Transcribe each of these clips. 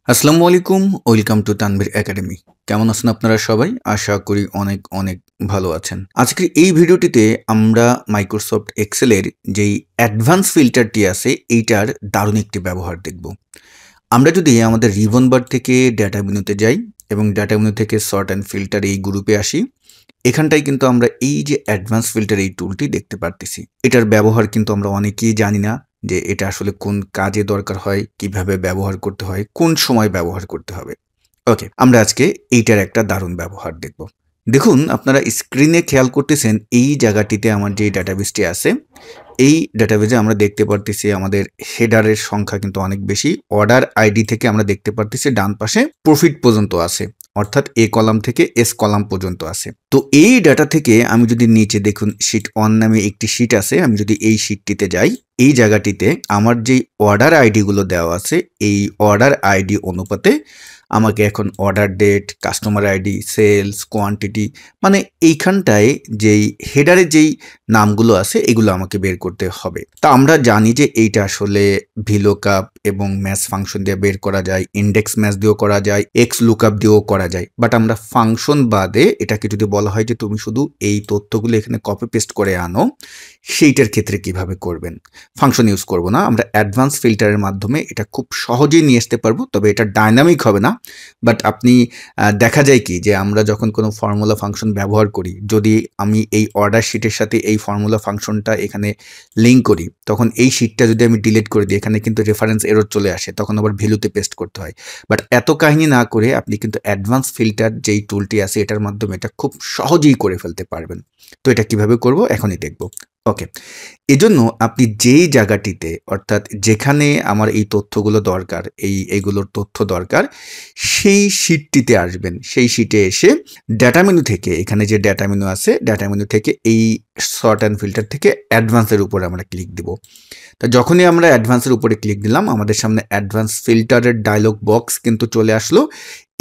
আসসালামু আলাইকুম, welcome to Tanvir academy. কেমন আছেন আপনারা সবাই? আশা করি অনেক অনেক ভালো আছেন। আজকের এই ভিডিওটিতে আমরা মাইক্রোসফট এক্সেলের যেই অ্যাডভান্স ফিল্টারটি আছে এইটার দারুণ একটি ব্যবহার দেখব। আমরা যদি আমাদের রিবন বার থেকে ডেটা মেনুতে যাই এবং ডেটা মেনু থেকে সর্ট অ্যান্ড ফিল্টার এই গ্রুপে আসি, এখানটায় কিন্তু আমরা এই যে অ্যাডভান্স ফিল্টার এই টুলটি দেখতে পারতেছি। এটার ব্যবহার কিন্তু আমরা অনেকেই জানি না যে এটা আসলে কোন কাজে দরকার হয়, কিভাবে ব্যবহার করতে হয়, কোন সময় ব্যবহার করতে হবে। ওকে, আমরা আজকে এইটার একটা দারুণ ব্যবহার দেখব। দেখুন, আপনারা স্ক্রিনে খেয়াল করতেছেন এই জায়গাটিতে আমার যে ডাটাবেসটি আছে, এই ডাটাবেসে আমরা দেখতে পারতেছি আমাদের হেডারের সংখ্যা কিন্তু অনেক বেশি। অর্ডার আইডি থেকে আমরা দেখতে পারতেছি ডান পাশে প্রফিট পর্যন্ত আছে, অর্থাৎ এ কলাম থেকে এস কলাম পর্যন্ত আছে। তো এই ডাটা থেকে আমি যদি নিচে দেখুন শিট 1 নামে একটি শিট আছে, আমি যদি এই শিটটিতে যাই, এই জায়গাটিতে আমার যেই অর্ডার আইডিগুলো দেওয়া আছে, এই অর্ডার আইডি অনুপাতে আমাকে এখন order date, customer ID, sales, quantity, মানে এইখানটায় যেই হেডারে যেই নামগুলো আছে এগুলো আমাকে বের করতে হবে। তা আমরা জানি যে এইটা আসলে ভিলুকআপ এবং ম্যাচ ফাংশন দিয়ে বের করা যায়, ইন্ডেক্স ম্যাচ দিয়েও করা যায়, এক্স লুকআপ দিয়েও করা যায়। বাট আমরা ফাংশন বাদে এটাকে যদি বলা হয় যে তুমি শুধু এই তথ্যগুলো এখানে কপি পেস্ট করে আনো, সেইটার ক্ষেত্রে কিভাবে করবেন? ফাংশন ইউজ করব না, আমরা অ্যাডভান্স ফিল্টারের মাধ্যমে এটা খুব সহজেই নিয়ে আসতে পারবো। তবে এটা ডাইনামিক হবে না। বাট আপনি দেখা যায় কি যে আমরা যখন কোনো ফর্মুলা ফাংশন ব্যবহার করি, যদি আমি এই অর্ডার শিটের সাথে এই ফর্মুলা ফাংশনটা এখানে লিঙ্ক করি, তখন এই শিটটা যদি আমি ডিলিট করে দিই, এখানে কিন্তু রেফারেন্স এরর চলে আসে, তখন আবার ভ্যালুতে পেস্ট করতে হয়। বাট এত কাহিনী না করে আপনি কিন্তু অ্যাডভান্স ফিল্টার যেই টুলটি আছে এটার মাধ্যমে এটা খুব সহজেই করে ফেলতে পারবেন। তো এটা কিভাবে করব এখনই দেখব। ওকে, এজন্য আপনি যেই জায়গাটিতে, অর্থাৎ যেখানে আমার এই তথ্যগুলো দরকার, এইগুলোর তথ্য দরকার, সেই শিটটিতে আসবেন। সেই শিটে এসে ডেটা মেনু থেকে, এখানে যে ডেটা মেনু আছে, ডেটা মেনু থেকে এই সর্ট অ্যান্ড ফিল্টার থেকে অ্যাডভান্সের উপরে আমরা ক্লিক দিব। তা যখনই আমরা অ্যাডভান্সের উপরে ক্লিক দিলাম, আমাদের সামনে অ্যাডভান্স ফিল্টারের ডায়লগ বক্স কিন্তু চলে আসলো।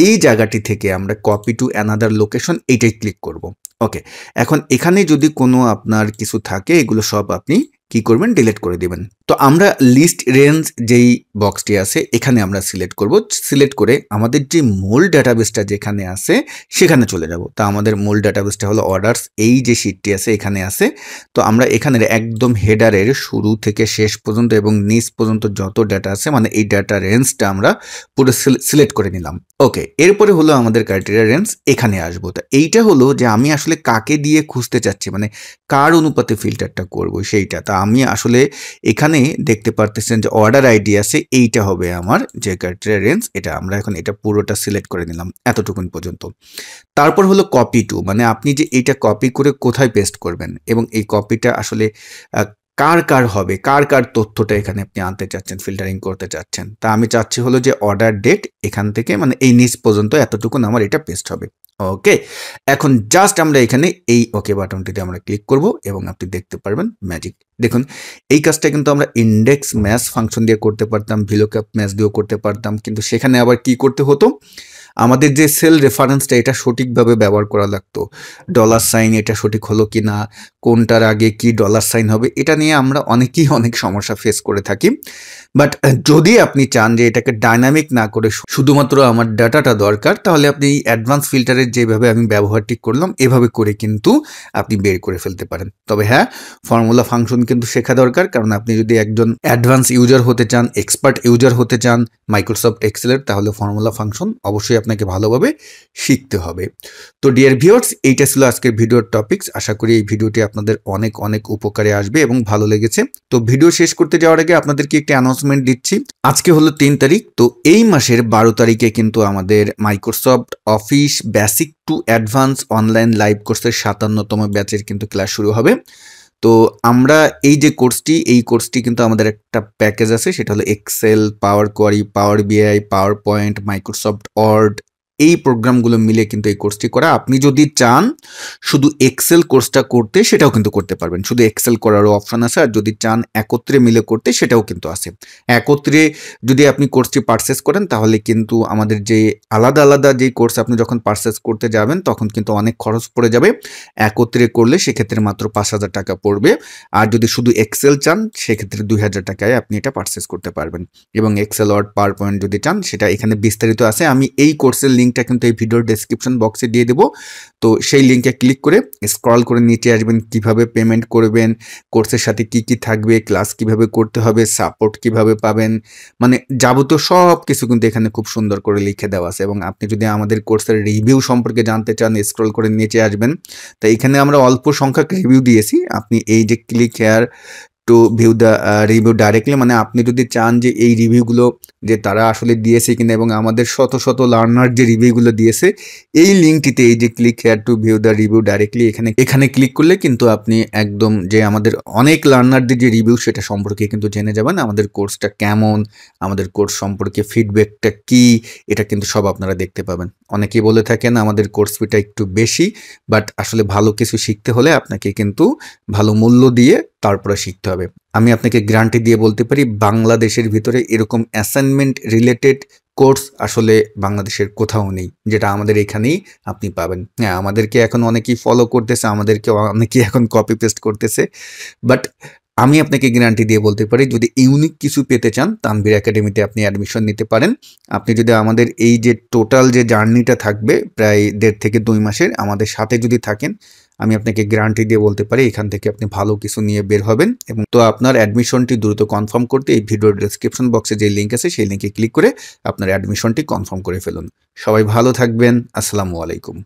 এই জায়গাটি থেকে আমরা কপি টু অ্যানাদার লোকেশন এইটাই ক্লিক করব। ওকে, এখন এখানে যদি কোনো আপনার কিছু থাকে, এগুলো সব আপনি কি করবেন? ডিলিট করে দিবেন। তো আমরা লিস্ট রেঞ্জ যেই বক্সটি আছে এখানে আমরা সিলেক্ট করব। সিলেক্ট করে আমাদের যে মূল ডাটাবেসটা যেখানে আছে সেখানে চলে যাব। তা আমাদের মূল ডাটাবেসটা হলো অর্ডারস, এই যে শিটটি আছে এখানে আছে। তো আমরা এখানের একদম হেডারের শুরু থেকে শেষ পর্যন্ত এবং নিচ পর্যন্ত যত ডাটা আছে, মানে এই ডাটা রেঞ্জটা আমরা পুরো সিলেক্ট করে নিলাম। ওকে, এরপরে হলো আমাদের ক্রাইটেরিয়া রেঞ্জ, এখানে আসবো। তা এইটা হলো যে আমি আসলে কাকে দিয়ে খুঁজতে চাচ্ছি, মানে কার অনুপাতে ফিল্টারটা করব সেইটা। তা আমি আসলে এখানে দেখতে পারতেছেন যে অর্ডার আইডি আছে, এইটা হবে আমার যে ক্রাইটেরিয়া রেঞ্জ। এটা আমরা এখন এটা পুরোটা সিলেক্ট করে নিলাম এতটুকুন পর্যন্ত। তারপর হলো কপি টু, মানে আপনি যে এইটা কপি করে কোথায় পেস্ট করবেন এবং এই কপিটা আসলে কার কার হবে, কার কার তথ্যটা এখানে আপনি আনতে চাচ্ছেন, ফিল্টারিং করতে চাচ্ছেন। তা আমি চাচ্ছি হলো যে অর্ডার ডেট এখান থেকে, মানে এই নিচ পর্যন্ত এতটুকুন আমার এটা পেস্ট হবে। ওকে, এখন জাস্ট আমরা এখানে এই ওকে বাটনটিতে আমরা ক্লিক করব এবং আপনি দেখতে পারবেন ম্যাজিক। দেখুন, এই কাজটা কিন্তু আমরা ইন্ডেক্স ম্যাচ ফাংশন দিয়ে করতে পারতাম, ভিলুকআপ ম্যাচ দিয়েও করতে পারতাম, কিন্তু সেখানে আবার কি করতে হতো? আমাদের যে সেল রেফারেন্সটা এটা সঠিকভাবে ব্যবহার করা লাগতো। ডলার সাইন এটা সঠিক হলো কি না, কোনটার আগে কি ডলার সাইন হবে, এটা নিয়ে আমরা অনেকেই অনেক সমস্যা ফেস করে থাকি। বাট যদি আপনি চান যে এটাকে ডাইনামিক না করে শুধুমাত্র আমার ডাটাটা দরকার, তাহলে আপনি অ্যাডভান্স ফিল্টারের যেভাবে আমি ব্যবহারটি করলাম এভাবে করে কিন্তু আপনি বের করে ফেলতে পারেন। তবে হ্যাঁ, ফর্মুলা ফাংশন কিন্তু শেখা দরকার, কারণ আপনি যদি একজন অ্যাডভান্স ইউজার হতে চান, এক্সপার্ট ইউজার হতে চান মাইক্রোসফট এক্সেলের, তাহলে ফর্মুলা ফাংশন অবশ্যই আপনাকে ভালোভাবে শিখতে হবে। তো ডিয়ার ভিউয়ার্স, এইটা ছিল আজকের ভিডিওর টপিকস। আশা করি এই ভিডিওটি আপনাদের অনেক অনেক উপকারে আসবে এবং ভালো লেগেছে। তো ভিডিও শেষ করতে যাওয়ার আগে আপনাদেরকে একটি অ্যানাউন্সমেন্ট দিচ্ছি। আজকে হলো 3 তারিখ, তো এই মাসের 12 তারিখে কিন্তু আমাদের Microsoft office basic to advance online live কোর্সের 57তম ব্যাচের কিন্তু ক্লাস শুরু হবে। তো আমরা এই যে কোর্সটি, এই কোর্সটি কিন্তু আমাদের একটা প্যাকেজ আছে, সেটা হলো এক্সেল, পাওয়ার কোয়ারি, পাওয়ার বিআই, পাওয়ার পয়েন্ট, মাইক্রোসফট ওয়ার্ড, এই প্রোগ্রামগুলো মিলে কিন্তু এই কোর্সটি করা। আপনি যদি চান শুধু এক্সেল কোর্সটা করতে সেটাও কিন্তু করতে পারবেন। শুধু এক্সেল করারও অপশন আছে, আর যদি চান একত্রে মিলে করতে সেটাও কিন্তু আছে। একত্রে যদি আপনি কোর্সটি পারচেস করেন তাহলে কিন্তু আমাদের যে আলাদা আলাদা যে কোর্স আপনি যখন পারচেস করতে যাবেন তখন কিন্তু অনেক খরচ পড়ে যাবে। একত্রে করলে সেক্ষেত্রে মাত্র ৫,০০০ টাকা পড়বে। আর যদি শুধু এক্সেল চান সেক্ষেত্রে ২,০০০ টাকায় আপনি এটা পারচেস করতে পারবেন। এবং এক্সেল, ওয়ার্ড, পাওয়ার পয়েন্ট যদি চান সেটা এখানে বিস্তারিত আছে। আমি এই কোর্সের লিঙ্কটা কিন্তু এই ভিডিওর ডেসক্রিপশন বক্সে দিয়ে দেবো। তো সেই লিঙ্কে ক্লিক করে স্ক্রল করে নিচে আসবেন, কিভাবে পেমেন্ট করবেন, কোর্সের সাথে কি কি থাকবে, ক্লাস কিভাবে করতে হবে, সাপোর্ট কিভাবে পাবেন, মানে যাবতীয় সব কিছু কিন্তু এখানে খুব সুন্দর করে লিখে দেওয়া আছে। এবং আপনি যদি আমাদের কোর্সের রিভিউ সম্পর্কে জানতে চান স্ক্রল করে নিচে আসবেন। তো এখানে আমরা অল্প সংখ্যক রিভিউ দিয়েছি। আপনি এই যে click here two view the review directly, মানে আপনি যদি চান যে এই রিভিউগুলো যে তারা আসলে দিয়েছে কিনা এবং আমাদের শত শত লার্নার যে রিভিউগুলো দিয়েছে, এই লিঙ্কটিতে এই যে click here two view the review directly এখানে ক্লিক করলে কিন্তু আপনি একদম যে আমাদের অনেক লার্নারদের যে রিভিউ সেটা সম্পর্কে কিন্তু জেনে যাবেন। আমাদের কোর্সটা কেমন, আমাদের কোর্স সম্পর্কে ফিডব্যাকটা কি, এটা কিন্তু সব আপনারা দেখতে পাবেন। অনেকেই বলে থাকেন আমাদের কোর্স ফিটা একটু বেশি, বাট আসলে ভালো কিছু শিখতে হলে আপনাকে কিন্তু ভালো মূল্য দিয়ে তারপরে শিখতে হবে। আমি আপনাকে গ্যারান্টি দিয়ে বলতে পারি বাংলাদেশের ভিতরে এরকম অ্যাসাইনমেন্ট রিলেটেড কোর্স আসলে বাংলাদেশের কোথাও নেই, যেটা আমাদের এখানেই আপনি পাবেন। হ্যাঁ, আমাদেরকে এখন অনেকেই ফলো করতেছে, আমাদেরকে অনেকেই এখন কপি পেস্ট করতেছে, বাট আমি আপনাকে গ্যারান্টি দিয়ে বলতে পারি যদি ইউনিক কিছু পেতে চান তানভীর একাডেমিতে আপনি অ্যাডমিশন নিতে পারেন। আপনি যদি আমাদের এই যে টোটাল যে জার্নিটা থাকবে প্রায় ১.৫ থেকে ২ মাসের, আমাদের সাথে যদি থাকেন, আমি আপনাকে গ্যারান্টি দিয়ে বলতে পারি এখান থেকে আপনি ভালো কিছু নিয়ে বের হবেন। এবং তো আপনার অ্যাডমিশনটি দ্রুত কনফার্ম করতে এই ভিডিওর ডেসক্রিপশন বক্সে যে লিঙ্ক আছে সেই লিঙ্কে ক্লিক করে আপনার অ্যাডমিশনটি কনফার্ম করে ফেলুন। সবাই ভালো থাকবেন। আসসালামু আলাইকুম।